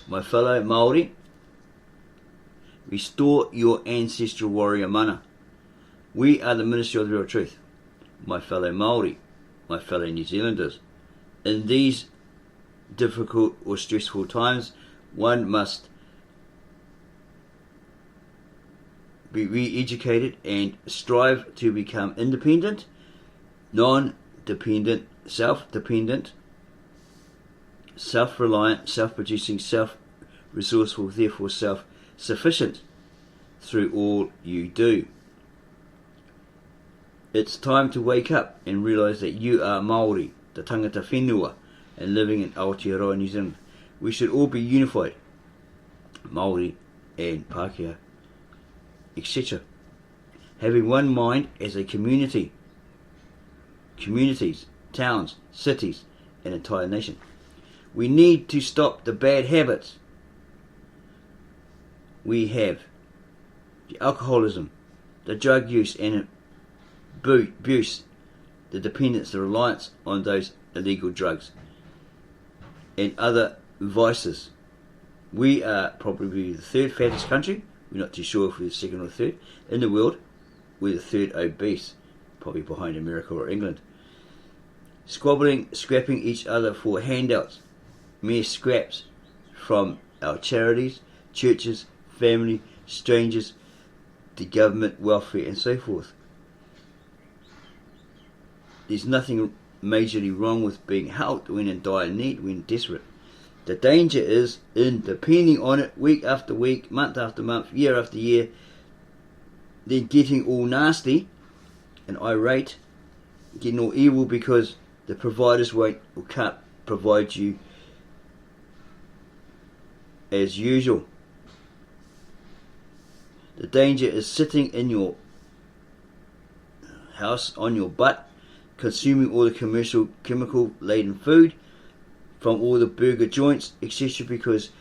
My fellow Maori, restore your ancestral warrior mana. We are the ministry of the real truth. My fellow Maori, my fellow New Zealanders, in these difficult or stressful times, one must be re-educated and strive to become independent, non-dependent, self-dependent, self-reliant, self-producing, self-resourceful, therefore self-sufficient through all you do. It's time to wake up and realise that you are Maori, the tangata whenua, and living in Aotearoa, New Zealand. We should all be unified, Maori and Pākehā, etc. Having one mind as a community, communities, towns, cities, and entire nation. We need to stop the bad habits we have, the alcoholism, the drug use and abuse, the dependence, the reliance on those illegal drugs and other vices. We are probably the third fattest country, we're not too sure if we're the second or third, in the world. We're the third obese, probably behind America or England. Squabbling, scrapping each other for handouts, mere scraps from our charities, churches, family, strangers, the government, welfare and so forth. There's nothing majorly wrong with being helped when in dire need, when desperate. The danger is in depending on it week after week, month after month, year after year, then getting all nasty and irate, getting all evil because the providers won't or can't provide you as usual. The danger is sitting in your house on your butt, consuming all the commercial chemical laden food from all the burger joints, etc., because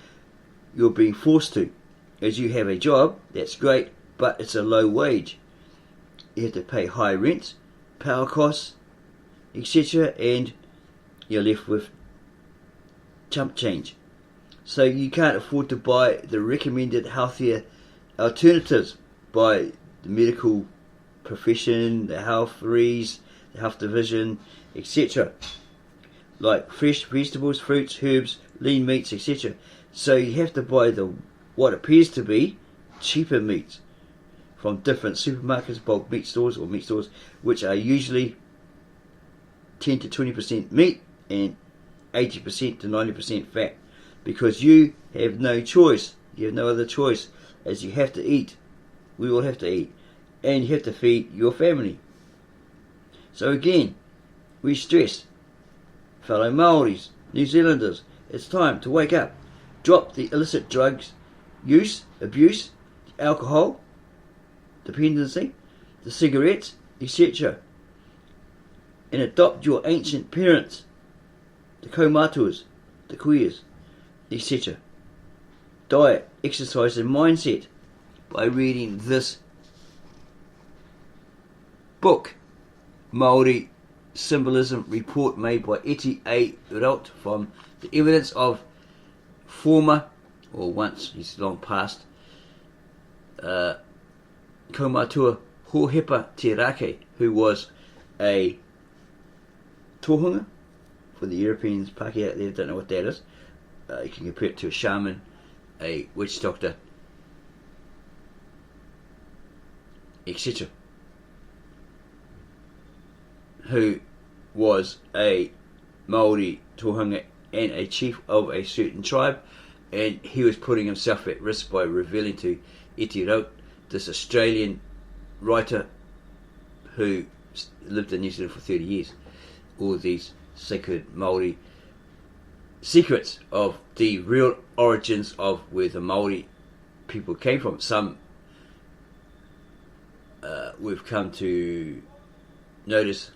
you're being forced to. As you have a job, that's great, but it's a low wage. You have to pay high rent, power costs, etc., and you're left with chump change. So you can't afford to buy the recommended healthier alternatives by the medical profession, the health rees, the health division, etc., like fresh vegetables, fruits, herbs, lean meats, etc. So you have to buy the what appears to be cheaper meats from different supermarkets, bulk meat stores or meat stores, which are usually 10 to 20% meat and 80% to 90% fat, because you have no choice. You have no other choice, as you have to eat. We all have to eat, and you have to feed your family. So again, we stress, fellow Maoris, New Zealanders, it's time to wake up. Drop the illicit drugs use, abuse, alcohol, dependency, the cigarettes, etc., and adopt your ancient parents, the kaumatuas, the Kiwis, etc. Diet, exercise and mindset by reading this book, Maori Symbolism report made by Ettie Rout, from the evidence of former, or once, he's long past, kaumatua Hohepa Te Rake, who was a tohunga for the Europeans, Pākehā out there, don't know what that is. You can compare it to a shaman, a witch doctor, etc., who was a Maori tohunga and a chief of a certain tribe, and he was putting himself at risk by revealing to Ettie Rout, this Australian writer who lived in New Zealand for 30 years, all these sacred Maori secrets of the real origins of where the Maori people came from. Some we've come to notice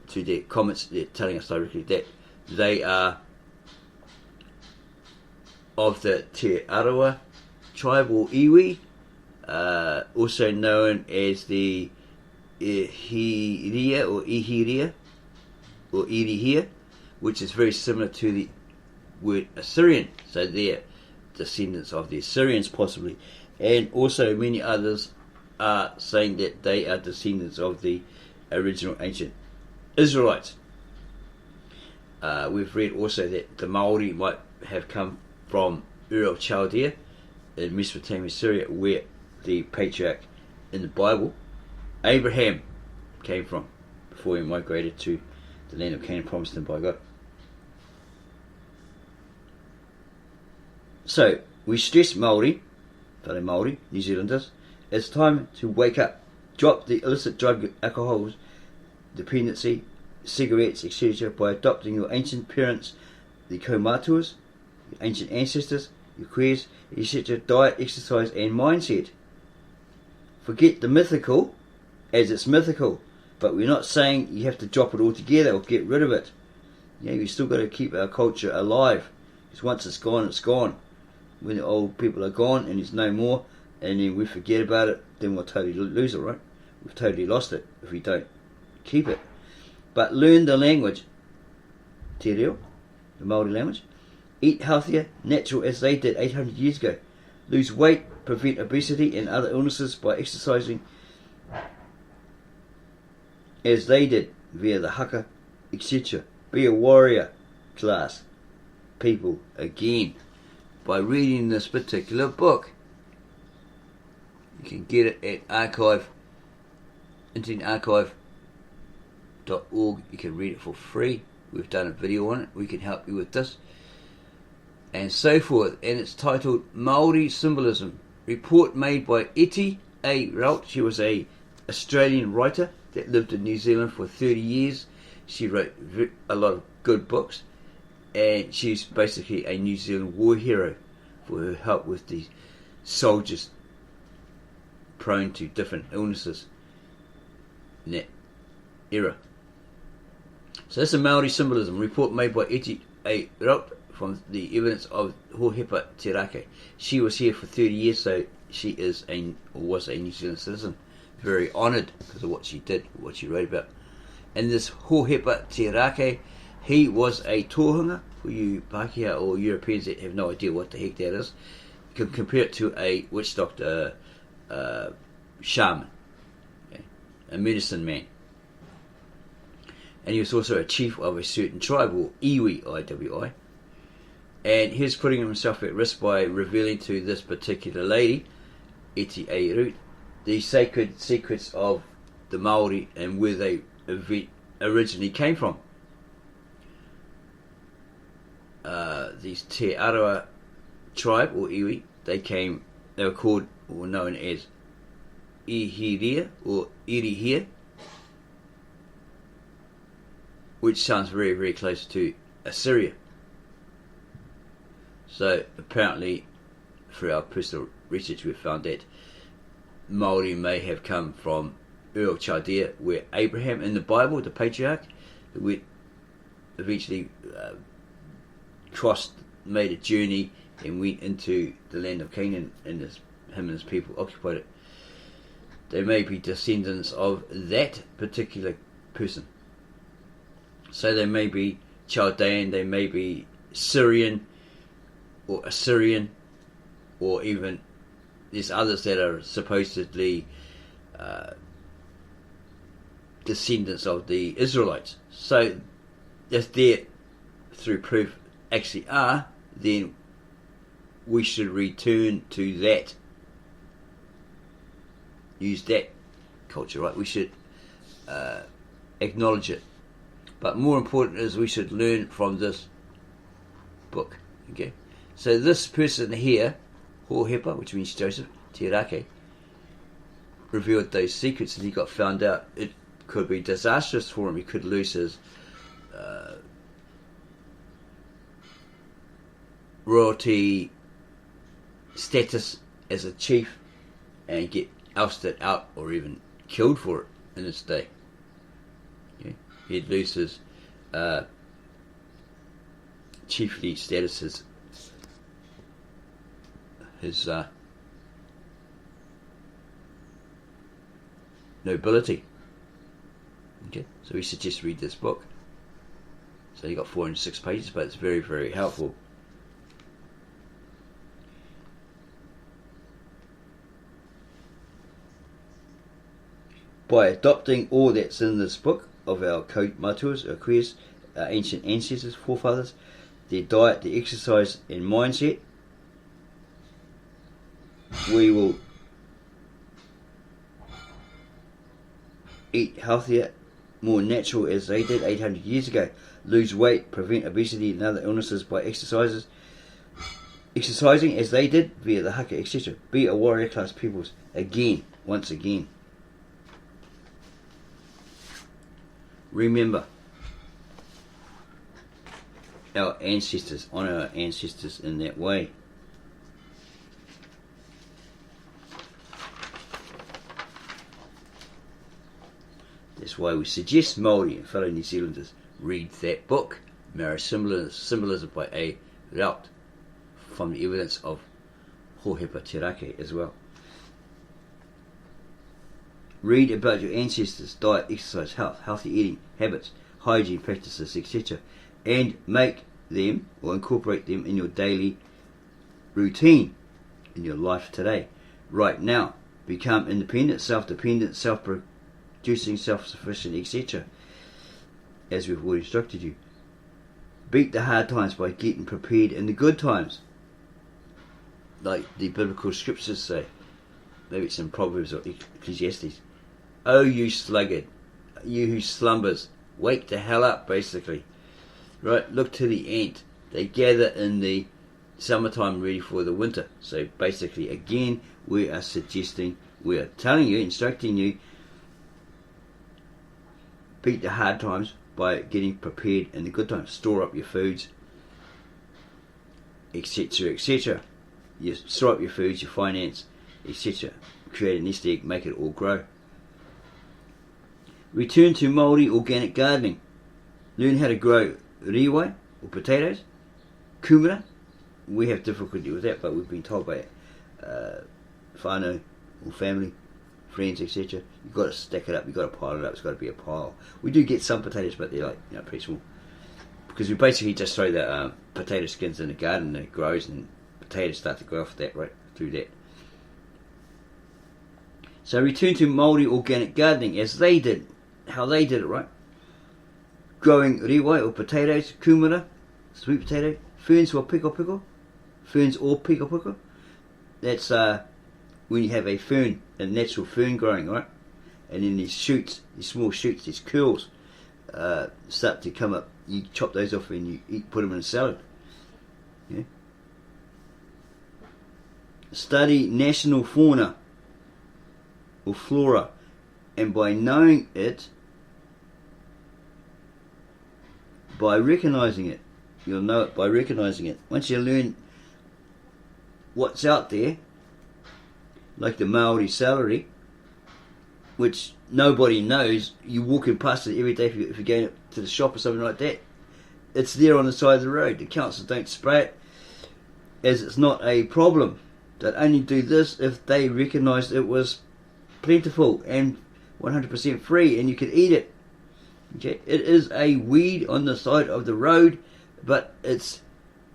to their comments, they're telling us directly that they are of the Te Arawa tribe, or iwi, also known as the Ihiria or Irihia, which is very similar to the word Assyrian. So they're descendants of the Assyrians possibly. And also many others are saying that they are descendants of the original ancient Israelites. We've read also that the Maori might have come from Ur of Chaldea in Mesopotamia, Syria, where the patriarch in the Bible, Abraham, came from before he migrated to the land of Canaan promised him by God. So, we stress Maori, fellow Maori, New Zealanders, it's time to wake up. Drop the illicit drug, alcohol, dependency, cigarettes, etc. by adopting your ancient parents, the kaumatuas, your ancient ancestors, your queers, etc. diet, exercise and mindset. Forget the mythical as it's mythical, but we're not saying you have to drop it altogether or get rid of it. Yeah, you still got to keep our culture alive, because once it's gone, it's gone. When the old people are gone and there's no more, and then we forget about it, then we'll totally lose it, right? We've totally lost it if we don't keep it. But learn the language, te reo, the Maori language. Eat healthier, natural as they did 800 years ago. Lose weight, prevent obesity and other illnesses by exercising as they did via the haka, etc. Be a warrior class people again by reading this particular book. You can get it at internetarchive.org. You can read it for free. We've done a video on it. We can help you with this. And so forth. And it's titled Maori Symbolism. Report made by Ettie Rout. She was a Australian writer that lived in New Zealand for 30 years. She wrote a lot of good books. And she's basically a New Zealand war hero for her help with the soldiers prone to different illnesses in that era. So that's a Maori Symbolism report made by Ettie Rout from the evidence of Hohepa Te Rake. She was here for 30 years, so she was a New Zealand citizen. Very honoured because of what she did, what she wrote about. And this Hohepa Te Rake, he was a tohunga, for you Pākehā or Europeans that have no idea what the heck that is. You can compare it to a witch doctor, shaman, okay, a medicine man. And he was also a chief of a certain tribe, or iwi, IWI. And he was putting himself at risk by revealing to this particular lady, Ettie Rout, the sacred secrets of the Maori and where they originally came from. These Te Arawa tribe, or iwi, they were called, or known as Ihiria, or Irihia, which sounds very, very close to Assyria. So apparently, through our personal research, we've found that Maori may have come from Ur of Chaldea, where Abraham in the Bible, the patriarch, who eventually made a journey and went into the land of Canaan, and him and his people occupied it. They may be descendants of that particular person. So they may be Chaldean, they may be Syrian or Assyrian, or even there's others that are supposedly descendants of the Israelites. So if they're through proof actually are, then we should return to that, use that culture, right? We should acknowledge it. But more important is we should learn from this book. Okay, so this person here, Hohepa, which means Joseph, Te Rake, revealed those secrets, and he got found out. It could be disastrous for him. He could lose his royalty status as a chief and get ousted out or even killed for it in his day. Okay? He'd lose his chiefly status, his nobility. Okay, so we suggest read this book. So you got 406 pages, but it's very, very helpful By adopting all that's in this book of our matus, our queers, our ancient ancestors, forefathers, their diet, their exercise and mindset, we will eat healthier, more natural as they did 800 years ago, lose weight, prevent obesity and other illnesses by exercising as they did via the haka, etc. Be a warrior class peoples again, once again. Remember our ancestors, honour our ancestors in that way. That's why we suggest Maori and fellow New Zealanders read that book, Maori Symbolism by Ettie Rout, from the evidence of Hohepa Tirake as well. Read about your ancestors' diet, exercise, health, healthy eating, habits, hygiene practices, etc. and make them or incorporate them in your daily routine, in your life today, right now. Become independent, self-dependent, self-producing, self-sufficient, etc. as we've already instructed you. Beat the hard times by getting prepared in the good times, like the biblical scriptures say. Maybe it's in Proverbs or Ecclesiastes. Oh, you sluggard, you who slumbers, wake the hell up, basically. Right, look to the ant. They gather in the summertime ready for the winter. So basically, again, we are telling you, instructing you, beat the hard times by getting prepared in the good times. Store up your foods, etc., etc. You store up your foods, your finance, etc. Create a nest egg, make it all grow. Return to Maori organic gardening. Learn how to grow riwai or potatoes, kumara. We have difficulty with that, but we've been told by whānau or family, friends, etc. You've got to stack it up, you've got to pile it up, it's got to be a pile. We do get some potatoes, but they're like, pretty small. Because we basically just throw the potato skins in the garden and it grows and potatoes start to grow off that, right, through that. So return to Maori organic gardening as they did, how they did it, right? Growing riwai or potatoes, kumara, sweet potato, ferns or piko, that's when you have a fern, a natural fern growing, right? And then these shoots, these small shoots, these curls start to come up. You chop those off and you put them in a salad. Yeah? Study national fauna or flora, and by knowing it, by recognising it, you'll know it by recognising it. Once you learn what's out there, like the Maori celery, which nobody knows, you walking past it every day if you're going to the shop or something like that, it's there on the side of the road. The council don't spray it as it's not a problem. They'd only do this if they recognised it was plentiful and 100% free and you could eat it. Okay, it is a weed on the side of the road, but it's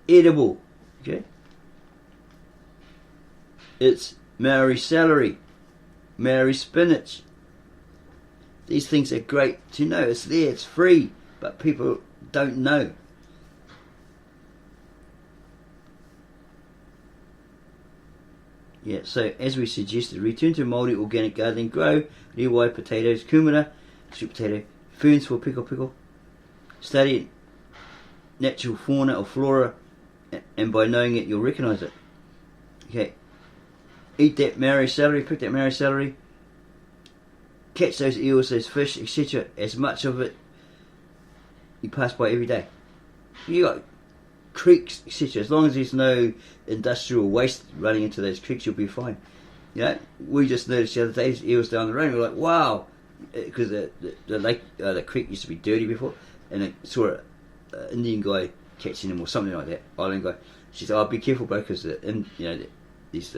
edible. Okay, it's Maori celery, Maori spinach. These things are great to know. It's there, it's free, but people don't know. Yeah, so as we suggested, return to Maori organic gardening, grow riwai, potatoes, kumara, sweet potato, ferns for piko, study natural fauna or flora, and by knowing it you'll recognise it. Okay, eat that Maori celery, pick that Maori celery, catch those eels, those fish, etc. As much of it you pass by every day. You got creeks, etc. As long as there's no industrial waste running into those creeks, you'll be fine. You know, we just noticed the other day there's eels down the road. We're like, wow, because the lake, the creek used to be dirty before, and I saw an Indian guy catching them or something like that, island guy. She said, "Oh, be careful, bro, because these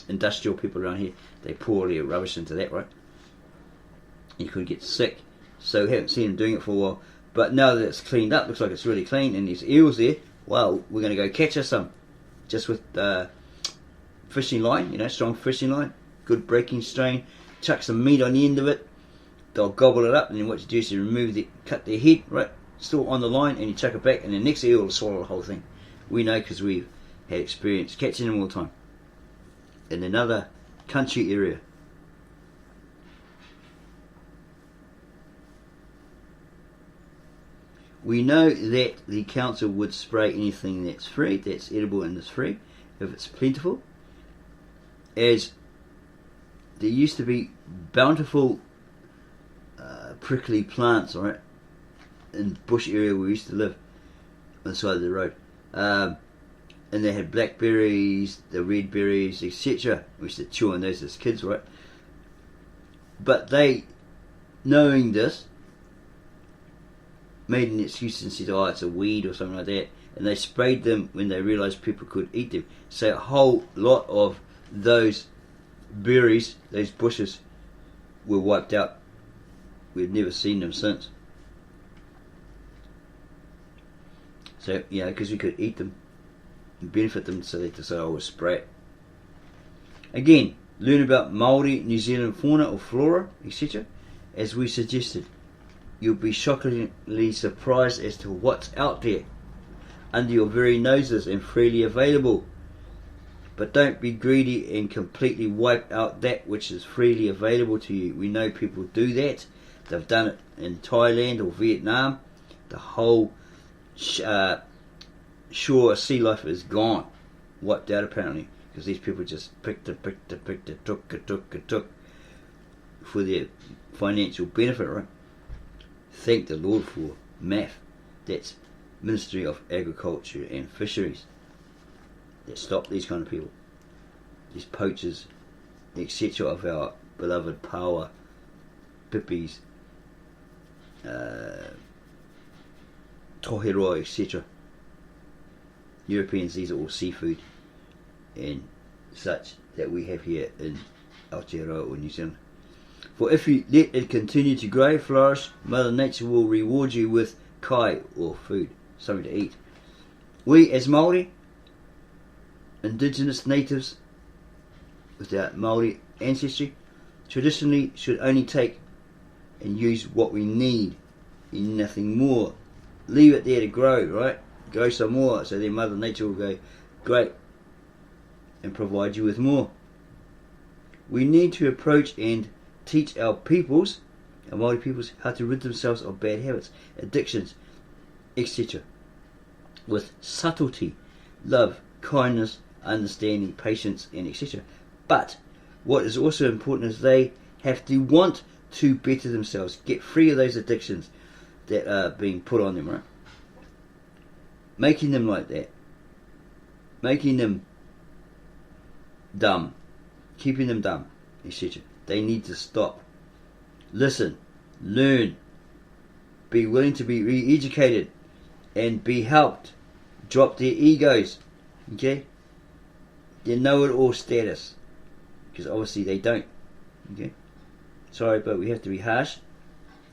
industrial people around here, they pour all their rubbish into that, right? You could get sick." So we haven't seen them doing it for a while, but now that it's cleaned up, looks like it's really clean, and there's eels there. Well, we're going to go catch us some, just with fishing line, strong fishing line, good breaking strain, chuck some meat on the end of it, they'll gobble it up, and then what you do is you cut their head, right, still on the line, and you chuck it back, and the next eel will swallow the whole thing. We know because we've had experience catching them all the time. In another country area. We know that the council would spray anything that's free, that's edible and is free, if it's plentiful. As there used to be bountiful prickly plants, right, in the bush area where we used to live, on the side of the road. And they had blackberries, the red berries, etc. We used to chew on those as kids, right? But they, knowing this, made an excuse and said, oh, it's a weed or something like that, and they sprayed them when they realised people could eat them. So a whole lot of those berries, those bushes, were wiped out. We've never seen them since. So, you know, because we could eat them and benefit them, so they decided, oh, we'll spray it. Again, learn about Maori New Zealand fauna or flora, etc. As we suggested. You'll be shockingly surprised as to what's out there under your very noses and freely available. But don't be greedy and completely wipe out that which is freely available to you. We know people do that. They've done it in Thailand or Vietnam. The whole shore sea life is gone, wiped out apparently, because these people just picked, took for their financial benefit, right? Thank the Lord for MAF, that's Ministry of Agriculture and Fisheries, that stop these kind of people, these poachers, etc. of our beloved paua, pipis, toheroa, etc. Europeans, these are all seafood and such that we have here in Aotearoa or New Zealand. For if you let it continue to grow, flourish, Mother Nature will reward you with kai, or food, something to eat. We as Maori, indigenous natives with our Maori ancestry, traditionally should only take and use what we need and nothing more. Leave it there to grow, right? Grow some more, so then Mother Nature will go, great, and provide you with more. We need to approach and teach our peoples, our Maori peoples, how to rid themselves of bad habits, addictions, etc. with subtlety, love, kindness, understanding, patience, and etc. But what is also important is they have to want to better themselves, get free of those addictions that are being put on them, right? Making them like that, making them dumb, keeping them dumb, etc. They need to stop. Listen, learn, be willing to be re-educated and be helped. Drop their egos, okay? Their know-it-all status, because obviously they don't, okay? Sorry, but we have to be harsh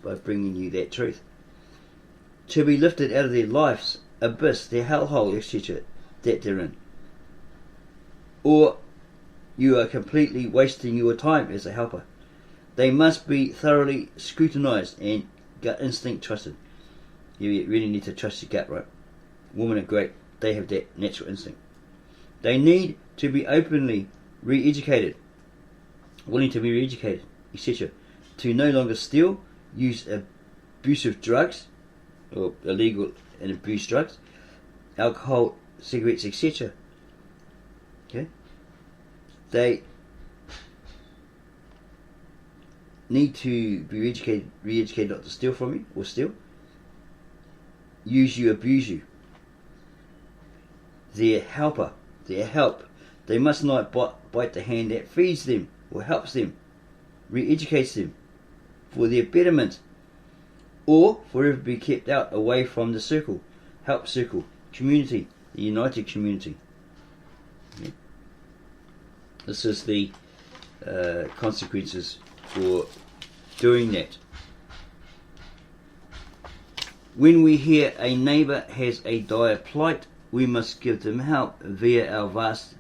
by bringing you that truth. To be lifted out of their life's abyss, their hellhole, etc., that they're in. Or you are completely wasting your time as a helper. They must be thoroughly scrutinized and gut instinct trusted. You really need to trust your gut, right? Women are great. They have that natural instinct. They need to be openly re-educated, willing to be re-educated, etc. To no longer steal, use abusive drugs, or illegal and abused drugs, alcohol, cigarettes, etc. Okay? They need to be re-educated not to steal from you or steal, use you, abuse you. Their helper, their help. They must not bite the hand that feeds them or helps them, re-educates them for their betterment, or forever be kept out away from the circle, help circle, community, the united community. Okay. This is the consequences for doing that. When we hear a neighbour has a dire plight, we must give them help via our vast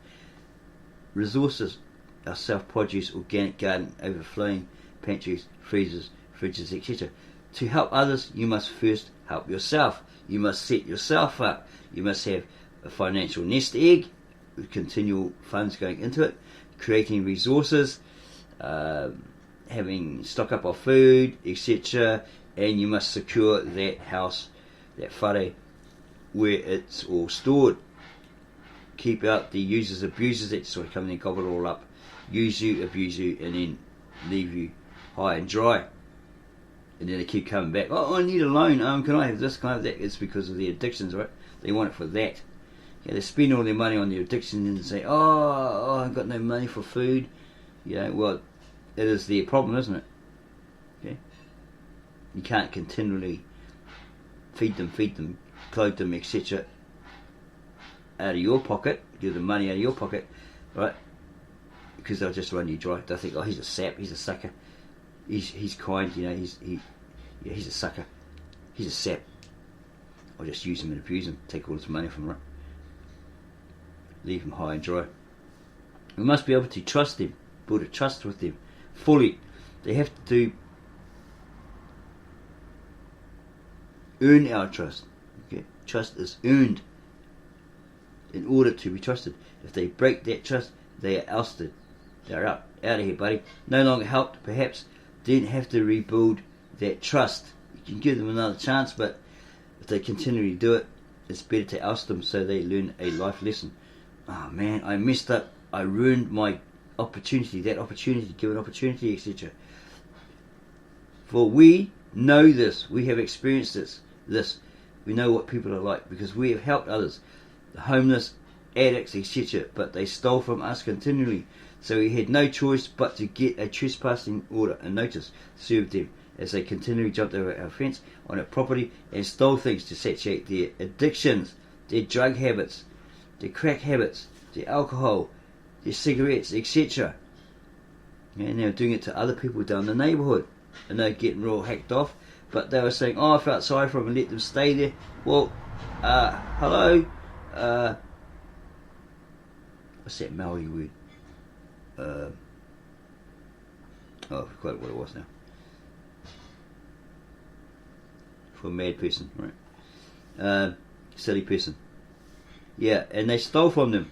resources, our self-produce organic garden, overflowing pantries, freezers, fridges, etc. To help others, you must first help yourself. You must set yourself up. You must have a financial nest egg with continual funds going into it, creating resources, having stock up of food, etc. And you must secure that house, that whare, where it's all stored. Keep out the users, abusers that sort of come in and gobble it all up, use you, abuse you, and then leave you high and dry. And then they keep coming back. Oh, I need a loan. Can I have this? Can I have that? It's because of the addictions, right? They want it for that. Yeah, they spend all their money on their addictions and say, oh, I've got no money for food. Well, it is their problem, isn't it? Okay? You can't continually feed them, clothe them, etc. out of your pocket, give them money out of your pocket, right? Because they'll just run you dry. They'll think, oh, he's a sap, he's a sucker. He's kind, he's a sucker. He's a sap. I'll just use him and abuse him, take all his money from him, right? Leave him high and dry. We must be able to trust them, build a trust with them fully. They have to earn our trust. Okay? Trust is earned in order to be trusted. If they break that trust, they are ousted. They're out of here, buddy. No longer helped, perhaps. Then have to rebuild that trust. You can give them another chance, but if they continually do it, it's better to oust them so they learn a life lesson. Oh man, I messed up. I ruined my opportunity, that opportunity, given opportunity, etc. For we know this. We have experienced this. We know what people are like because we have helped others, the homeless, addicts, etc. But they stole from us continually. So we had no choice but to get a trespassing order, a notice, served them as they continually jumped over our fence on our property and stole things to satiate their addictions, their drug habits, their crack habits, their alcohol, their cigarettes, etc. And they were doing it to other people down the neighbourhood, and they're getting real hacked off. But they were saying, oh, I felt sorry for them and let them stay there. Well, hello, what's that Maori word? I forgot what it was now. For a mad person, right? Silly person. Yeah, and they stole from them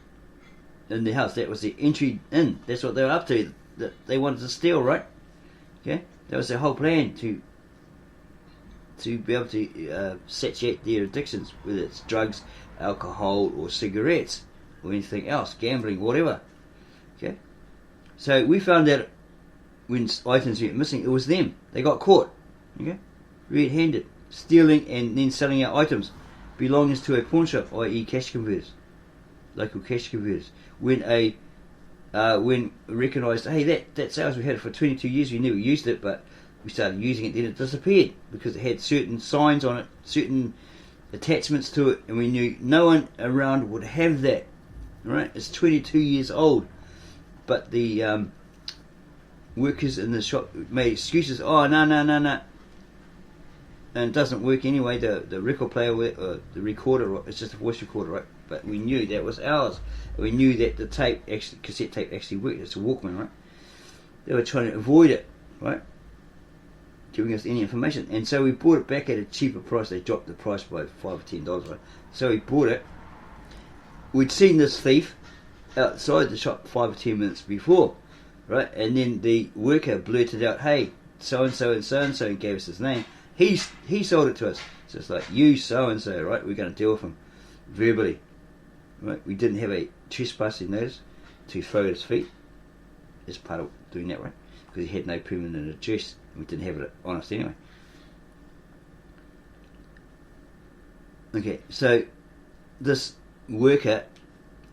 in the house. That was the entry in. That's what they were up to. They wanted to steal, right? Okay, that was their whole plan to be able to satiate their addictions, whether it's drugs, alcohol, or cigarettes, or anything else, gambling, whatever. Okay. So we found out when items went missing, it was them. They got caught, okay, red-handed, stealing and then selling out items belonging to a pawn shop, i.e. cash converters, local cash converters. When recognised, hey, that sales we had it for 22 years, we never used it, but we started using it, then it disappeared because it had certain signs on it, certain attachments to it, and we knew no one around would have that. Right? It's 22 years old. But the workers in the shop made excuses. Oh, no. And it doesn't work anyway. The record player, or the recorder, it's just a voice recorder, right? But we knew that was ours. We knew that the cassette tape actually worked. It's a Walkman, right? They were trying to avoid it, right? Giving us any information. And so we bought it back at a cheaper price. They dropped the price by $5 or $10, right? So we bought it. We'd seen this thief outside the shop 5 or 10 minutes before, right? And then the worker blurted out, hey, so-and-so and so-and-so, and gave us his name. He sold it to us. So it's like, you so-and-so, right? We're going to deal with him verbally, right? We didn't have a trespassing notice to throw at his feet as part of doing that, right? Because he had no permanent address, and we didn't have it on us anyway. Okay, so this worker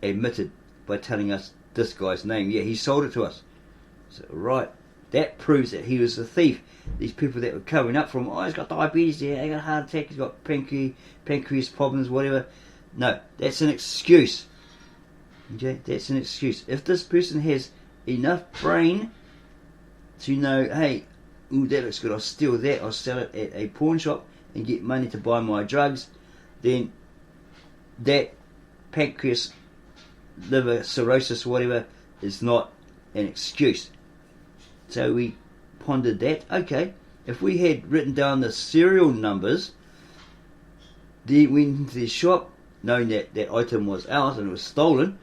admitted by telling us this guy's name. Yeah, he sold it to us. So, right, that proves that he was a thief. These people that were covering up for him, oh, he's got diabetes, yeah, he got a heart attack, he's got pancreas problems, whatever. No, that's an excuse. Okay, that's an excuse. If this person has enough brain to know, hey, ooh, that looks good, I'll steal that, I'll sell it at a pawn shop and get money to buy my drugs, then that pancreas, liver cirrhosis, whatever, is not an excuse. So we pondered that. Okay, If we had written down the serial numbers, they went into the shop, knowing that that item was ours and it was stolen,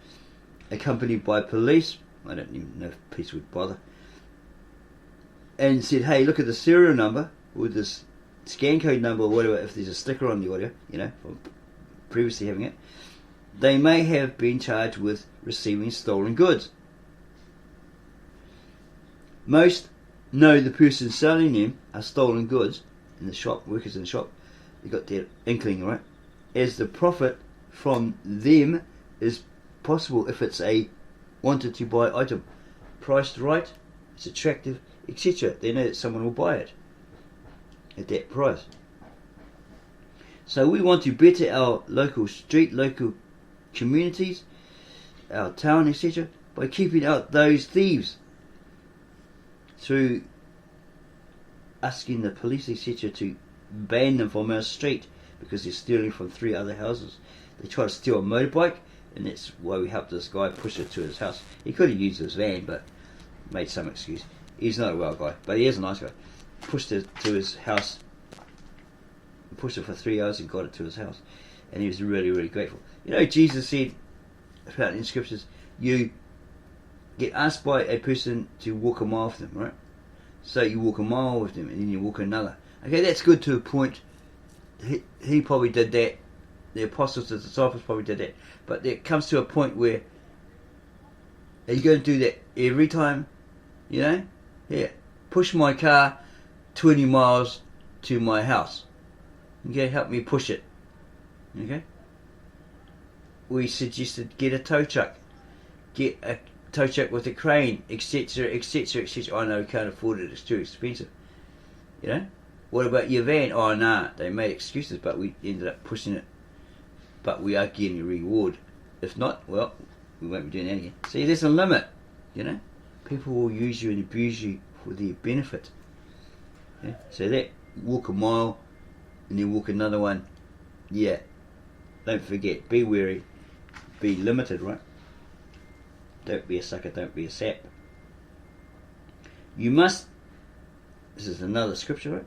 accompanied by police. I don't even know if police would bother. And said, hey, look at the serial number with this scan code number or whatever, if there's a sticker on the audio, from previously having it, they may have been charged with receiving stolen goods. Most know the person selling them are stolen goods in the shop, workers in the shop. They got their inkling, right? As the profit from them is possible if it's a wanted to buy item, priced right, it's attractive, etc. They know that someone will buy it at that price. So we want to better our local street, local communities, our town, etc. by keeping out those thieves through asking the police, etc. to ban them from our street because they're stealing from 3 other houses. They try to steal a motorbike, and that's why we helped this guy push it to his house. He could have used his van, but made some excuse. He's not a well guy, but he is a nice guy. Pushed it to his house, pushed it for 3 hours and got it to his house, and he was really, really grateful. Jesus said about in scriptures, you get asked by a person to walk a mile with them, right? So you walk a mile with them, and then you walk another. Okay, that's good to a point. He probably did that. The apostles, the disciples probably did that. But there comes to a point where, are you going to do that every time? Yeah, push my car 20 miles to my house. Okay, help me push it. Okay. We suggested get a tow truck. Get a tow truck with a crane, etc., etc., etc. I know we can't afford it, it's too expensive. What about your van? Oh, nah, they made excuses, but we ended up pushing it. But we are getting a reward. If not, well, we won't be doing that again. See, there's a limit, People will use you and abuse you for their benefit. Okay? So that, walk a mile, and then walk another one. Yeah, don't forget, be wary, be limited, right? Don't be a sucker, don't be a sap. You must, this is another scripture, right?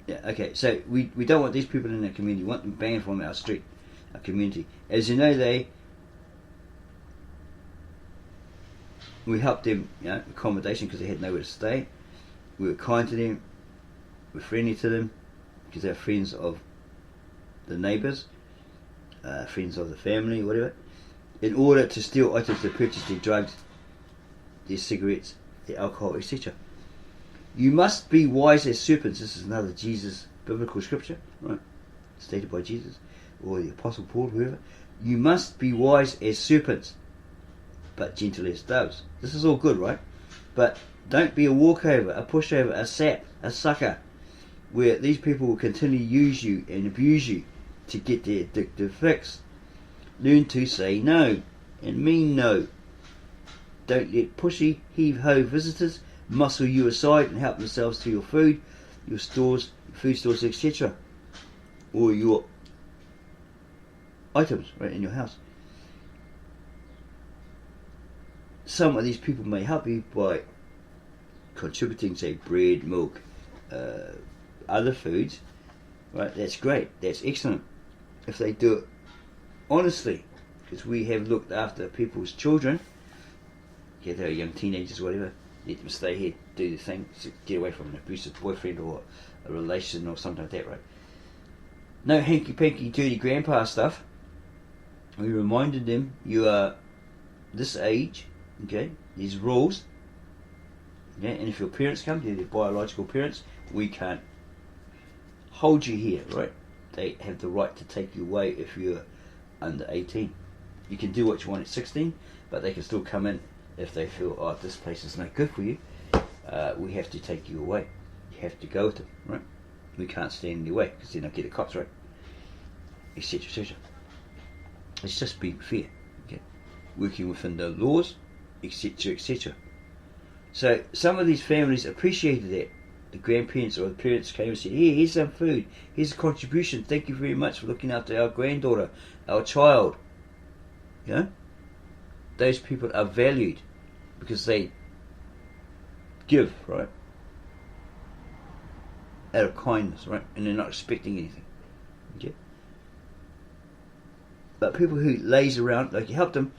Yeah, okay, so we don't want these people in our community. We want them banned from our street, our community. As you know, we helped them, accommodation because they had nowhere to stay. We were kind to them, we were friendly to them because they're friends of the neighbours, friends of the family, whatever, in order to steal items to purchase their drugs, their cigarettes, their alcohol, etc. You must be wise as serpents. This is another Jesus biblical scripture, right? Stated by Jesus or the Apostle Paul, whoever. You must be wise as serpents, but gentle as doves. This is all good, right? But don't be a walkover, a pushover, a sap, a sucker, where these people will continue to use you and abuse you to get their addictive fix. Learn to say no and mean no. Don't let pushy, heave-ho visitors muscle you aside and help themselves to your food, your stores, food stores, etc. or your items right in your house. Some of these people may help you by contributing, say, bread, milk, other foods, right? That's great, that's excellent if they do it honestly, because we have looked after people's children. Yeah, they're young teenagers, whatever. Let them stay here, do the thing, get away from an abusive boyfriend or a relation or something like that, right? No hanky-panky, dirty grandpa stuff. We reminded them, you are this age, okay, these rules, okay, and if your parents come, they're their biological parents, we can't hold you here, right? They have the right to take you away if you're under 18. You can do what you want at 16, but they can still come in if they feel, oh, this place is not good for you. We have to take you away. You have to go with them, right? We can't stand in your way because then they'll get the cops, right? Etc. etc. It's just being fair, okay? Working within the laws, etc. etc. So some of these families appreciated that. The grandparents or the parents came and said, here's some food, here's a contribution, thank you very much for looking after our granddaughter, our child. Those people are valued because they give, right? Out of kindness, right? And they're not expecting anything. Okay? But people who laze around, like you help them,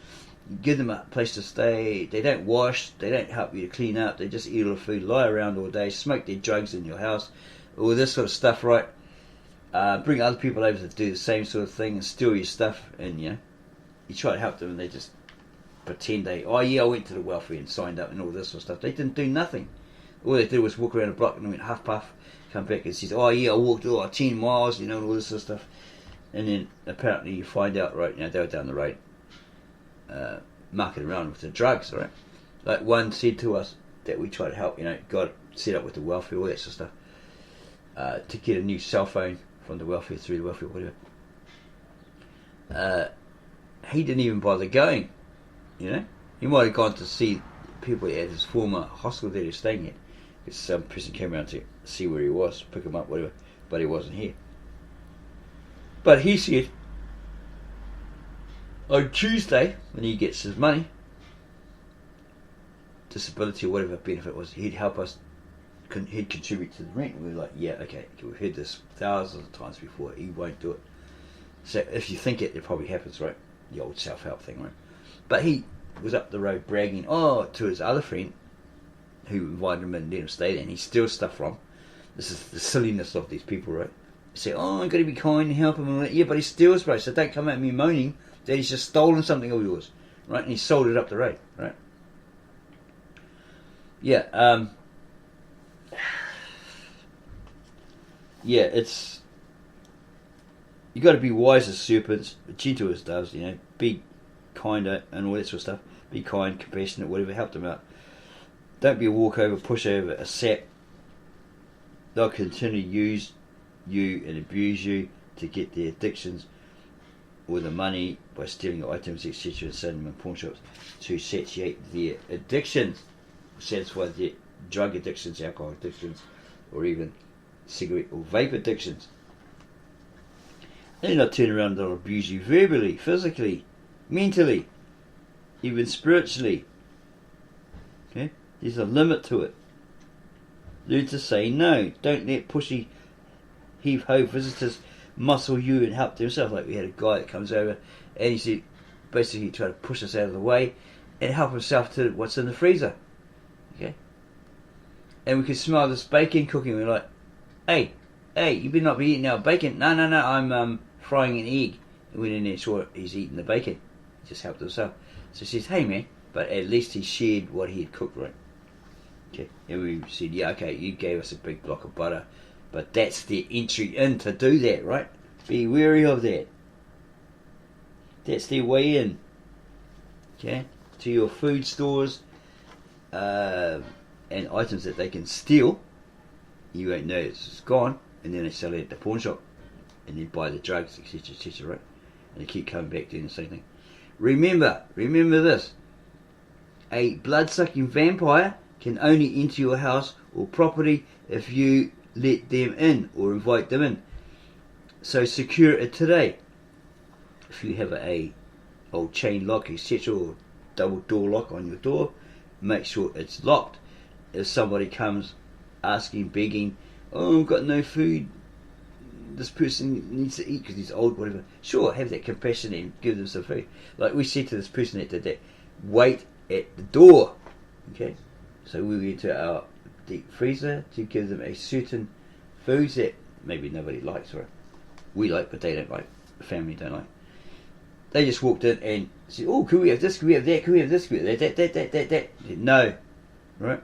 you give them a place to stay, they don't wash, they don't help you to clean up, they just eat all the food, lie around all day, smoke their drugs in your house, all this sort of stuff, right? Bring other people over to do the same sort of thing and steal your stuff, and you try to help them and they just pretend I went to the welfare and signed up and all this sort of stuff. They didn't do nothing. All they did was walk around the block and went half puff, come back and says, I walked 10 miles, and all this sort of stuff. And then apparently you find out, right, they were down the road marking around with the drugs, right? Like one said to us that we try to help, got set up with the welfare, all that sort of stuff, to get a new cell phone from the welfare, through the welfare, whatever. He didn't even bother going, He might have gone to see people at his former hospital that he was staying at, because some person came around to see where he was, pick him up, whatever, but he wasn't here. But he said, on Tuesday, when he gets his money, disability or whatever benefit was, he'd help us, he'd contribute to the rent. And we were like, yeah, okay, we've heard this thousands of times before, he won't do it. So if you think it probably happens, right? The old self-help thing, right? But he was up the road bragging, to his other friend, who invited him and let him stay there, and he steals stuff from. This is the silliness of these people, right? They say, I'm going to be kind and help him, and all that. Yeah, but he steals, bro, so don't come at me moaning that he's just stolen something of yours, right? And he sold it up the road, right? Yeah, it's, you got to be wise as serpents, gentle as doves, be kinder and all that sort of stuff. Be kind, compassionate, whatever, help them out. Don't be a walkover, pushover, a sap. They'll continue to use you and abuse you to get their addictions or the money by stealing items, etc., and selling them in pawn shops to satiate their addictions, satisfy their drug addictions, alcohol addictions, or even cigarette or vape addictions. They'll not turn around and they'll abuse you verbally, physically, mentally, even spiritually. Okay? There's a limit to it. Learn to say no. Don't let pushy heave-ho visitors muscle you and help themselves. Like we had a guy that comes over and he said, basically try to push us out of the way and help himself to what's in the freezer. Okay? And we could smell this bacon cooking. We're like, hey, you better not be eating our bacon. No, I'm frying an egg. And we went in there and saw he's eating the bacon. He just helped himself. So he says, hey man, but at least he shared what he had cooked, right? Okay, and we said, yeah, okay, you gave us a big block of butter, but that's their entry in to do that, right? Be wary of that. That's their way in, okay, to your food stores and items that they can steal. You won't know it's gone, and then they sell it at the pawn shop, and then buy the drugs, etc., right? And they keep coming back doing the same thing. Remember this: a blood-sucking vampire can only enter your house or property if you let them in or invite them in. So secure it today. If you have a old chain lock, etc., or double door lock on your door, make sure it's locked. If somebody comes asking, begging, I've got no food, this person needs to eat because he's old, whatever, sure, have that compassion and give them some food. Like we said to this person that did that, wait at the door. Okay, so we went to our deep freezer to give them a certain foods that maybe nobody likes, or we like but they don't like, the family don't like. They just walked in and said, can we have this, can we have that, can we have this, can we have that. No, right?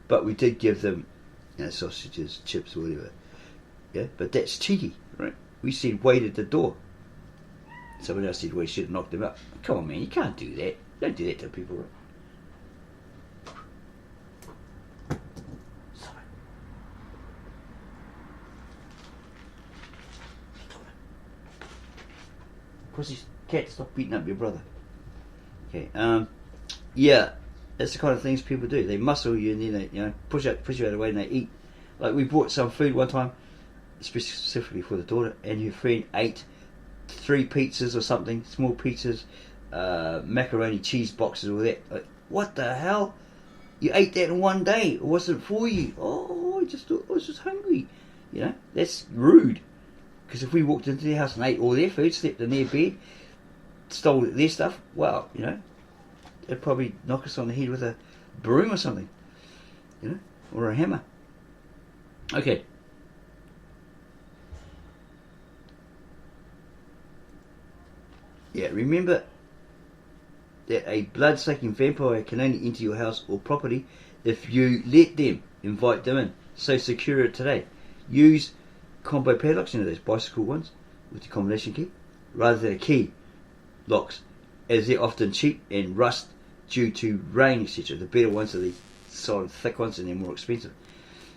But we did give them sausages, chips, or whatever. Yeah, but that's cheeky, right? We said wait at the door. Someone else said we should have knocked them up. Come on, man, you can't do that. Don't do that to people, right? Sorry. Pussy's cat, stop beating up your brother. Okay, yeah, that's the kind of things people do. They muscle you and then they, push you out of the way and they eat. Like we bought some food one time, specifically for the daughter, and her friend ate 3 pizzas or something, small pizzas, macaroni cheese boxes, all that. Like, what the hell? You ate that in one day. It wasn't for you. Oh, I was just hungry. You know, that's rude. Because if we walked into their house and ate all their food, slept in their bed, stole their stuff, well, you know, they'd probably knock us on the head with a broom or something. You know, or a hammer. Okay. Yeah, remember that a blood-sucking vampire can only enter your house or property if you let them, invite them in. So secure it today. Use combo padlocks, you know, those bicycle ones with the combination key, rather than a key locks, as they're often cheap and rust due to rain, etc. The better ones are the solid, thick ones, and they're more expensive.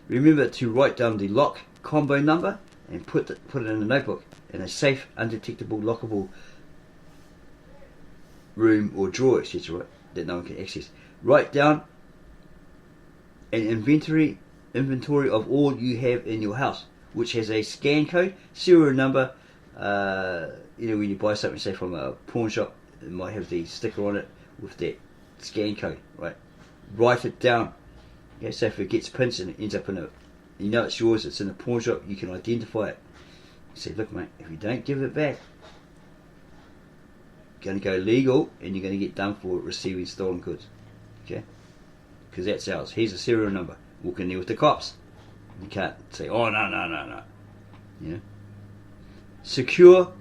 Remember to write down the lock combo number and put it in a notebook in a safe, undetectable, lockable room or drawer, etc., right, that no one can access. Write down an inventory of all you have in your house, which has a scan code, serial number. You know, when you buy something, say from a pawn shop, it might have the sticker on it with that scan code, right? Write it down. Okay, so if it gets pinched and it ends up in a, you know it's yours, it's in a pawn shop, you can identify it. You say, look mate, if you don't give it back, you're going to go legal and you're going to get done for receiving stolen goods. Okay? Because that's ours. Here's a serial number. Walk in there with the cops. You can't say, oh no. You know? Secure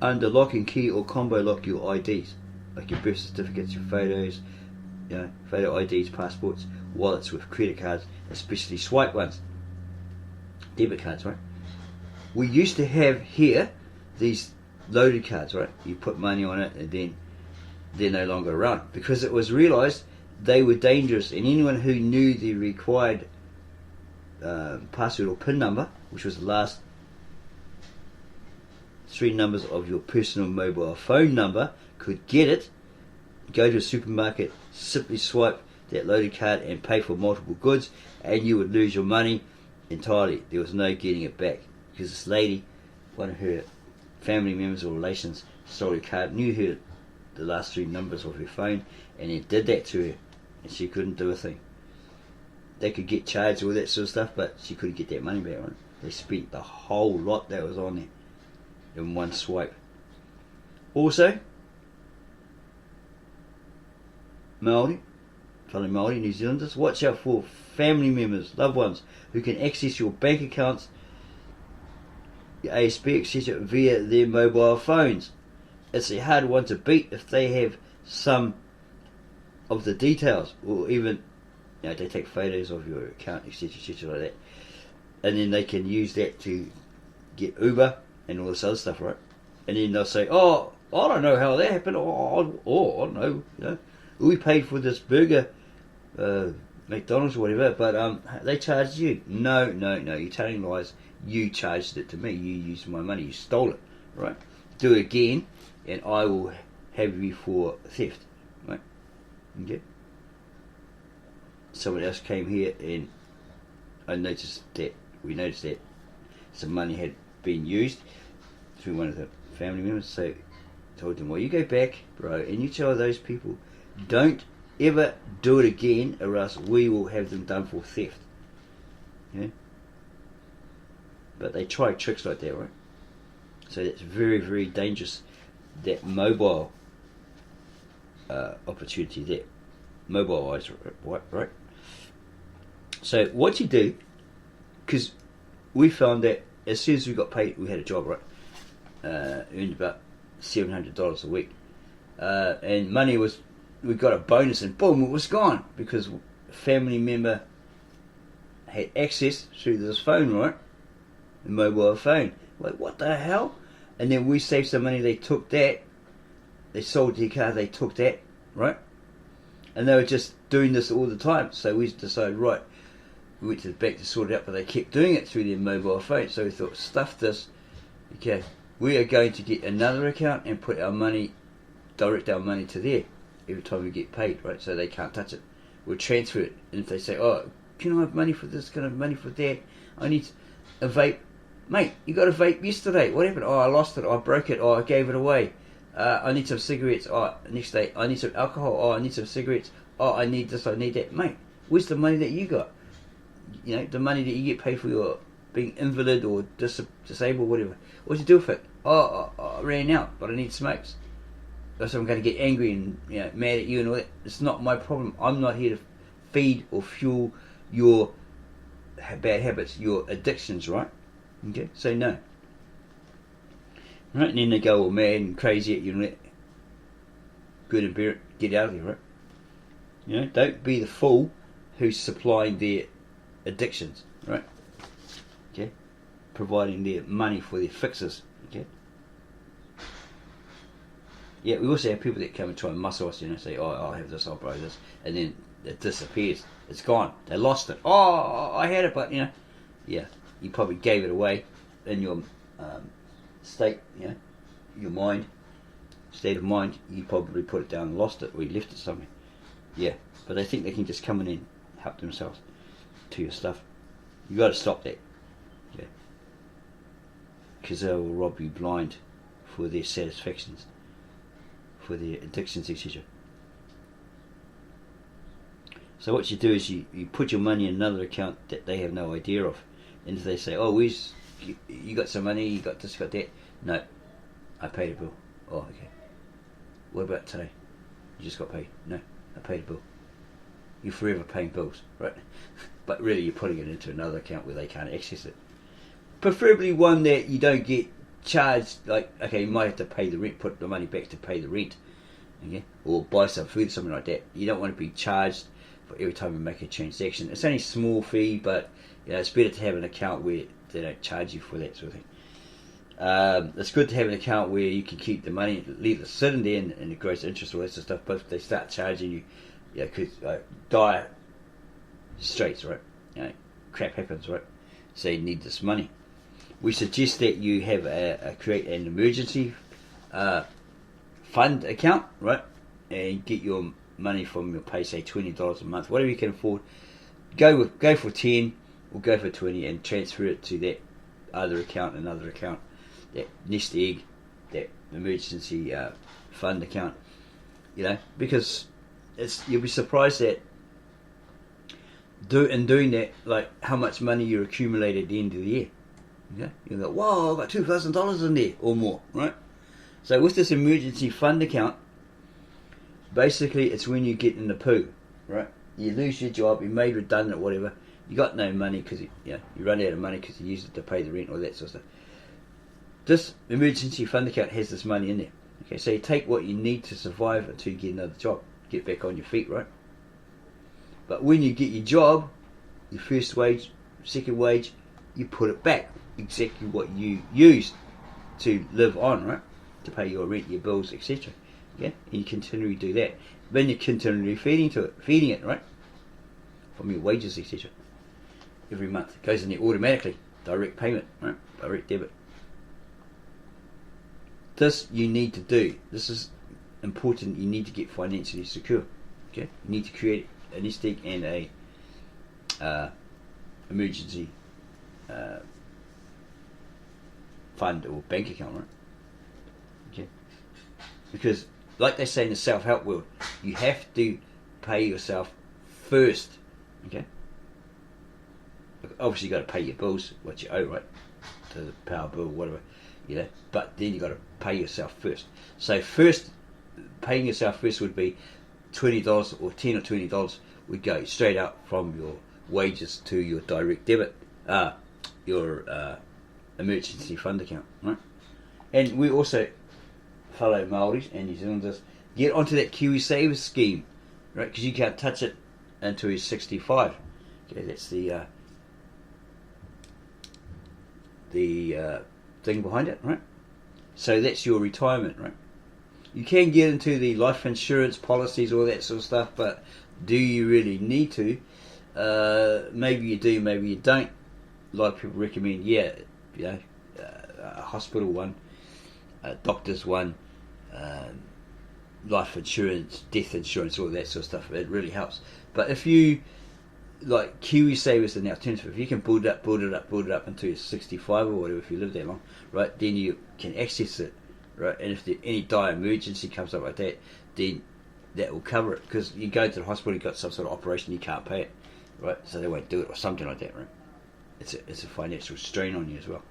under lock and key or combo lock your IDs, like your birth certificates, your photos, you know, photo IDs, passports, wallets with credit cards, especially swipe ones, debit cards, right? We used to have here these loaded cards, right? You put money on it and then they're no longer around because it was realised they were dangerous, and anyone who knew the required password or PIN number, which was the last 3 numbers of your personal mobile phone number, could get it. Go to a supermarket, simply swipe that loaded card and pay for multiple goods, and you would lose your money entirely. There was no getting it back because this lady, one of her family members or relations, stole her card, knew her the last 3 numbers of her phone, and it did that to her, and she couldn't do a thing. They could get charged all that sort of stuff, but she couldn't get that money back on it. They spent the whole lot that was on there in one swipe. Also, Maori, fellow Maori, New Zealanders, watch out for family members, loved ones, who can access your bank accounts, your ASB, etc. via their mobile phones. It's a hard one to beat if they have some of the details, or even, you know, they take photos of your account, etc., like that, and then they can use that to get Uber and all this other stuff, right? And then they'll say, oh, I don't know how that happened, or I don't know, you know, we paid for this burger, McDonald's or whatever, but they charged you. No, you're telling lies. You charged it to me. You used my money. You stole it, right? Do it again, and I will have you for theft, right? Okay. Someone else came here, and we noticed that some money had been used through one of the family members. So I told them, well, you go back, bro, and you tell those people, don't ever do it again, or else we will have them done for theft. Yeah. But they try tricks like that, right? So that's very, very dangerous. That mobile opportunity there, mobile eyes, right? So what you do, because we found that as soon as we got paid, we had a job, right? Earned about $700 a week, and money was, we got a bonus, and boom, it was gone because a family member had access through this phone, right? The mobile phone. Like, what the hell? And then we saved some money. They took that. They sold their car. They took that, right? And they were just doing this all the time. So we decided, right, we went to the bank to sort it out, but they kept doing it through their mobile phone. So we thought, stuff this. Okay, we are going to get another account and put our money, direct our money to there every time we get paid, right? So they can't touch it. We'll transfer it. And if they say, oh, can I have money for this? Can I have money for that? I need a vape. Mate, you got a vape yesterday. What happened? Oh, I lost it. I broke it. Oh, I gave it away. I need some cigarettes. Oh, next day I need some alcohol. Oh, I need some cigarettes. Oh, I need this. I need that. Mate, where's the money that you got? You know, the money that you get paid for your being invalid or disabled, whatever. What'd you do with it? Oh, I ran out, but I need smokes. So I'm going to get angry and mad at you and all that. It's not my problem. I'm not here to feed or fuel your bad habits, your addictions, right? Okay, so no. Right, and then they go all mad and crazy at you and let good and bear it, get out of there, right? You know, don't be the fool who's supplying their addictions, right? Okay, providing their money for their fixes. Okay. Yeah, we also have people that come and try and muscle us, say, oh, I'll have this, I'll borrow this, and then it disappears. It's gone. They lost it. Oh, I had it, but, yeah, you probably gave it away in your state, your mind, state of mind. You probably put it down and lost it, or you left it somewhere. Yeah, but they think they can just come in and help themselves to your stuff. You got to stop that. Yeah, because they will rob you blind for their satisfactions, for their addictions, etc. So what you do is you put your money in another account that they have no idea of, and if they say, oh, you got some money, you got this, got that. No, I paid a bill. Oh, okay. What about today? You just got paid. No, I paid a bill. You're forever paying bills, right? But really you're putting it into another account where they can't access it. Preferably one that you don't get charged, like, okay, you might have to pay the rent, put the money back to pay the rent, okay, or buy some food or something like that. You don't want to be charged for every time you make a transaction. It's only a small fee, but it's better to have an account where they don't charge you for that sort of thing. It's good to have an account where you can keep the money, leave it sitting there and it grows interest, all that sort of stuff, but if they start charging you, because dire straits, right? Crap happens, right? So you need this money. We suggest that you have create an emergency fund account, right? And get your money from your pay, say $20 a month, whatever you can afford. Go for 10 or go for 20 and transfer it to that other account, another account, that nest egg, that emergency fund account. Because you'll be surprised that in doing that, like how much money you accumulate at the end of the year. Okay? You go, whoa, I've got $2,000 in there or more, right? So with this emergency fund account, basically it's when you get in the poo, right? You lose your job, you're made redundant, whatever. You got no money because you run out of money because you used it to pay the rent or that sort of stuff. This emergency fund account has this money in there. Okay, so you take what you need to survive until you get another job, get back on your feet, right? But when you get your job, your first wage, second wage, you put it back, exactly what you used to live on, right? To pay your rent, your bills, etc. Yeah, and you continually do that. Then you're continually feeding it, right? From your wages, etc. Every month it goes in there automatically, direct payment, right? Direct debit. This you need to do. This is important. You need to get financially secure. Okay, you need to create a nest egg and a emergency fund or bank account, right? Okay, because like they say in the self-help world, you have to pay yourself first. Okay, obviously you got to pay your bills, what you owe, right? To the power bill, whatever, but then you got to pay yourself first. So first, paying yourself first would be $20 or $10 or $20 would go straight up from your wages to your direct debit, your emergency fund account, right? And we also, fellow Maoris and New Zealanders, get onto that Kiwi Savers scheme, right? Because you can't touch it until you're 65. Okay, that's the thing behind it, right? So that's your retirement, right? You can get into the life insurance policies, all that sort of stuff, but do you really need to? Maybe you do, maybe you don't. A lot of people recommend, a hospital one, a doctor's one, life insurance, death insurance, all that sort of stuff. It really helps. But if you, like Kiwi Savers and the alternative, if you can build it up until you're 65 or whatever, if you live that long, right, then you can access it right? And if any dire emergency comes up like that, then that will cover it, because you go to the hospital, you've got some sort of operation, you can't pay it, right? So they won't do it, or something like that, right? It's a financial strain on you as well.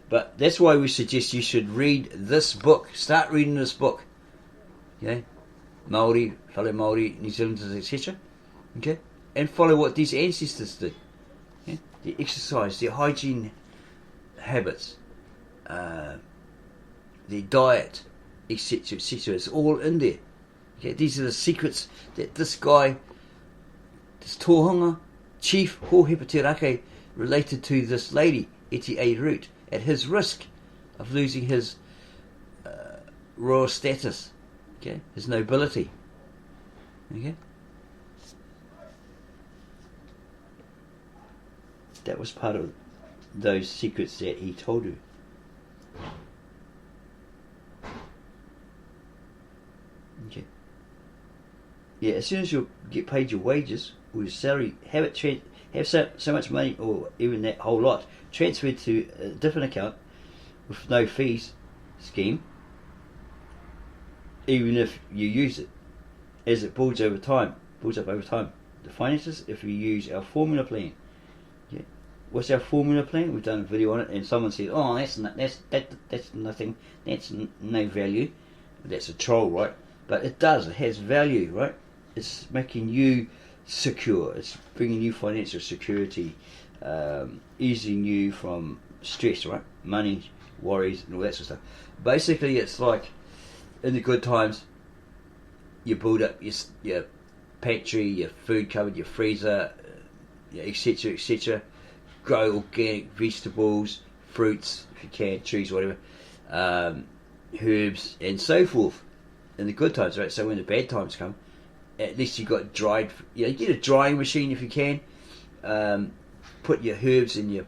But that's why we suggest you should read this book. Start reading this book. Okay? Maori, fellow Maori, New Zealanders, etc. Okay? And follow what these ancestors did. Okay? Their exercise, their hygiene habits, their diet, etc., etc. It's all in there. Okay? These are the secrets that this guy, this tohunga, Chief Hohepaterake, related to this lady, Ettie Rout, at his risk of losing his royal status, okay, his nobility, okay. That was part of those secrets that he told you. Okay. Yeah, as soon as you get paid your wages or your salary, have so much money, or even that whole lot, transferred to a different account with no fees scheme, even if you use it, as it builds up over time. The finances, if you use our formula plan. Yeah. What's our formula plan? We've done a video on it, and someone said, "Oh, that's nothing. That's no value." That's a troll, right? But it does. It has value, right? It's making you secure. It's bringing you financial security, easing you from stress, right? Money, worries, and all that sort of stuff. Basically, it's like in the good times, you build up your pantry, your food cupboard, your freezer, etc., etc. Grow organic vegetables, fruits, if you can, trees, whatever, herbs, and so forth. In the good times, right? So when the bad times come, at least you've got dried. You get a drying machine if you can. Put your herbs and your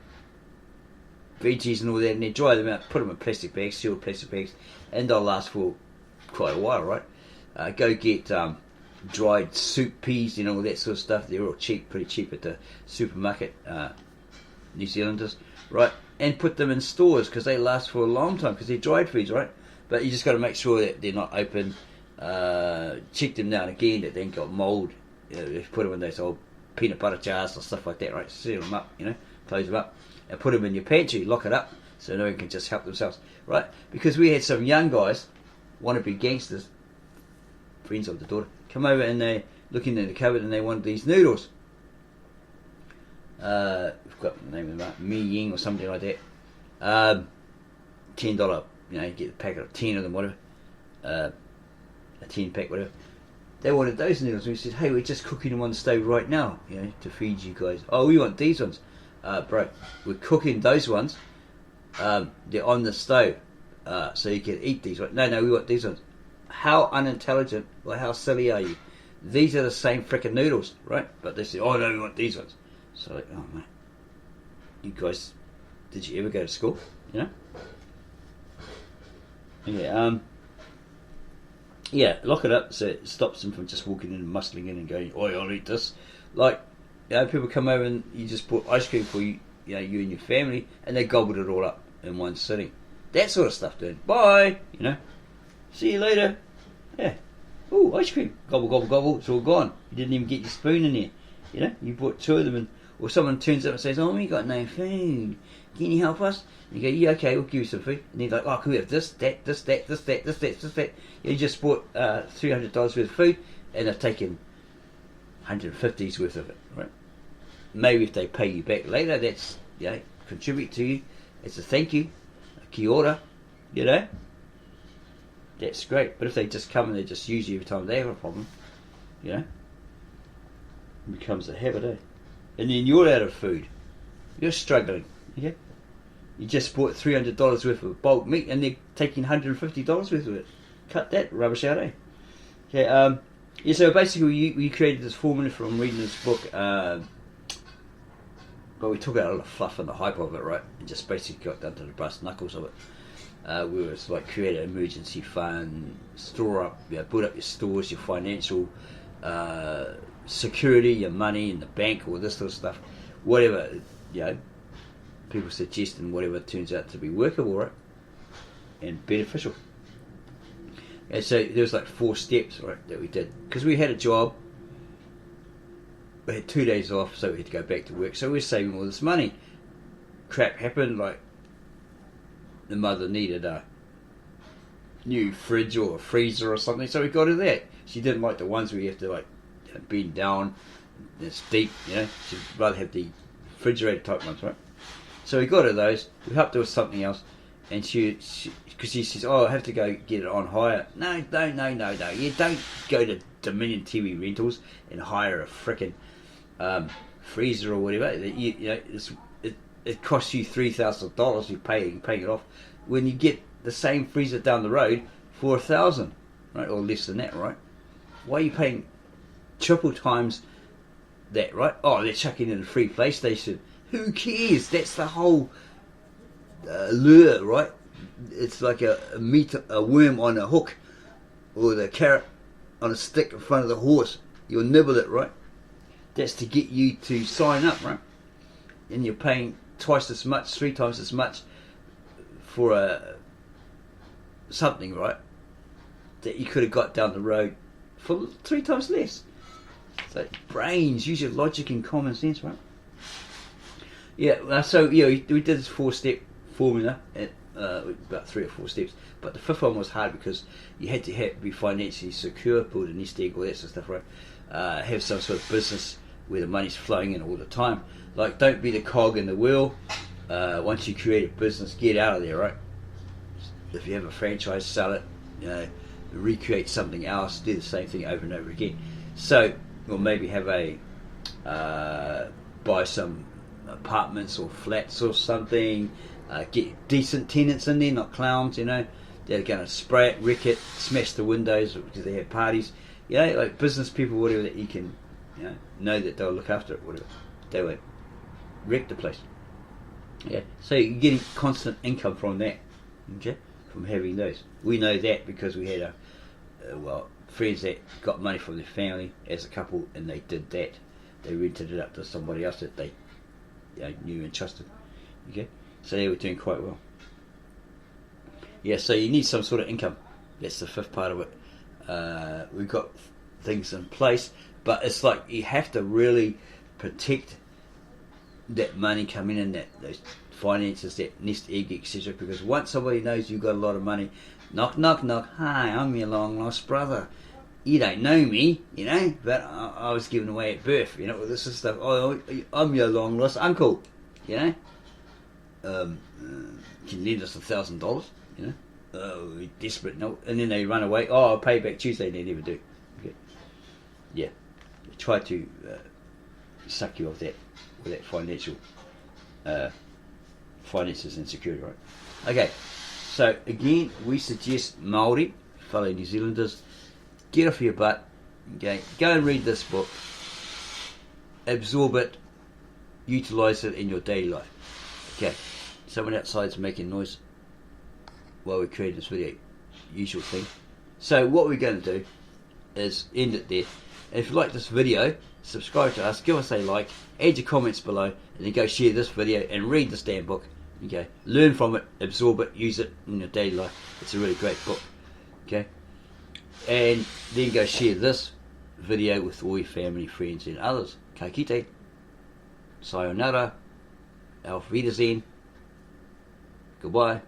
veggies and all that, and then dry them out. Put them in plastic bags, sealed plastic bags, and they'll last for quite a while, right? Go get dried soup peas and all that sort of stuff. They're all cheap, pretty cheap at the supermarket, New Zealanders, right? And put them in stores, because they last for a long time, because they're dried foods, right? But you just got to make sure that they're not open. Check them now and again that they ain't got mould. If you put them in those old peanut butter jars or stuff like that, right? Seal them up, close them up, and put them in your pantry. Lock it up so no one can just help themselves, right? Because we had some young guys, wannabe gangsters, friends of the daughter, come over and they looking in the cupboard and they wanted these noodles. We've got the name of them, Mi Ying or something like that. $10. You get a packet of 10 of them, whatever. A 10 pack, whatever. They wanted those noodles. We said, hey, we're just cooking them on the stove right now, to feed you guys. Oh, we want these ones. Bro, we're cooking those ones. They're on the stove. So you can eat these. Right? No, we want these ones. How unintelligent, or how silly are you? These are the same frickin' noodles, right? But they said, oh no, we want these ones. So like, oh man, you guys, did you ever go to school? Yeah, lock it up so it stops them from just walking in and muscling in and going, oh, I'll eat this. Like, people come over and you just put ice cream for you, you and your family, and they gobbled it all up in one sitting. That sort of stuff, dude. Bye, See you later. Yeah. Ooh, ice cream. Gobble, gobble, gobble. It's all gone. You didn't even get your spoon in there. You brought two of them, and or someone turns up and says, oh, we got no food. Can you help us? And you go, yeah, okay, we'll give you some food. And they're like, oh, can we have this, that, this, that, this, that, this, that, this, that? You just bought $300 worth of food, and they've taken $150s worth of it, right? Maybe if they pay you back later, that's, contribute to you. It's a thank you, a kia ora, That's great. But if they just come and they just use you every time they have a problem, it becomes a habit, And then you're out of food. You're struggling, You just bought $300 worth of bulk meat and they're taking $150 worth of it. Cut that rubbish out, Okay, so basically we created this formula from reading this book, but we took out all the fluff and the hype of it, right? And just basically got down to the brass knuckles of it. We were like create an emergency fund, store up, build up your stores, your financial security, your money in the bank, all this sort of stuff, whatever people suggest, and whatever turns out to be workable, right, and beneficial. And so there was like 4 steps, right, that we did. Because we had a job, we had 2 days off, so we had to go back to work. So we were saving all this money. Crap happened, like the mother needed a new fridge or a freezer or something, so we got her that. She didn't like the ones where you have to like bend down, it's deep, she'd rather have the refrigerator type ones, right? So we got her those. We helped her with something else, and she because she says, oh, I have to go get it on hire. No, you don't go to Dominion TV Rentals and hire a frickin' freezer or whatever. It costs you $3,000. You're paying it off when you get the same freezer down the road for $1,000, right, or less than that, right? Why are you paying triple times that, right? Oh, they're chucking in a free PlayStation. Who cares? That's the whole lure, right? It's like a worm on a hook, or the carrot on a stick in front of the horse. You'll nibble it, right? That's to get you to sign up, right? And you're paying twice as much, 3 times as much for something, right, that you could have got down the road for 3 times less. So brains, use your logic and common sense, right? Yeah, so we did this 4-step formula, at about 3 or 4 steps, but the 5th one was hard because you had to be financially secure, build a nest egg, all that sort of stuff, right? Have some sort of business where the money's flowing in all the time. Like, don't be the cog in the wheel. Once you create a business, get out of there, right? If you have a franchise, sell it, recreate something else, do the same thing over and over again. So, or maybe have buy some apartments or flats or something, get decent tenants in there, not clowns, that are going to spray it, wreck it, smash the windows because they have parties, like business people, whatever, that you can, know that they'll look after it, whatever. They won't wreck the place. Yeah, so you're getting constant income from that, okay, from having those. We know that because we had friends that got money from their family as a couple, and they did that. They rented it up to somebody else that they knew and trusted. Okay, so they were doing quite well. Yeah, so you need some sort of income. That's the 5th part of it. We've got things in place, but it's like you have to really protect that money coming in, those finances, that nest egg, etc. Because once somebody knows you've got a lot of money, knock, knock, knock. Hi, I'm your long lost brother. You don't know me, but I was given away at birth. This is stuff. Oh, I'm your long lost uncle. Can you lend us $1,000? Oh, we're desperate. No, and then they run away. Oh, I'll pay back Tuesday. And they never do. Okay. Yeah, try to suck you off that with that financial finances and security, right? Okay, so again, we suggest Maori, fellow New Zealanders, get off your butt, okay, go and read this book, absorb it, utilise it in your daily life. Okay, someone outside's making noise while we create this video, usual thing. So what we're going to do is end it there. And if you like this video, subscribe to us, give us a like, add your comments below, and then go share this video and read this damn book. Okay, learn from it, absorb it, use it in your daily life. It's a really great book. Okay, and then go share this video with all your family, friends, and others. Ka kite, sayonara, auf Wiedersehen, goodbye.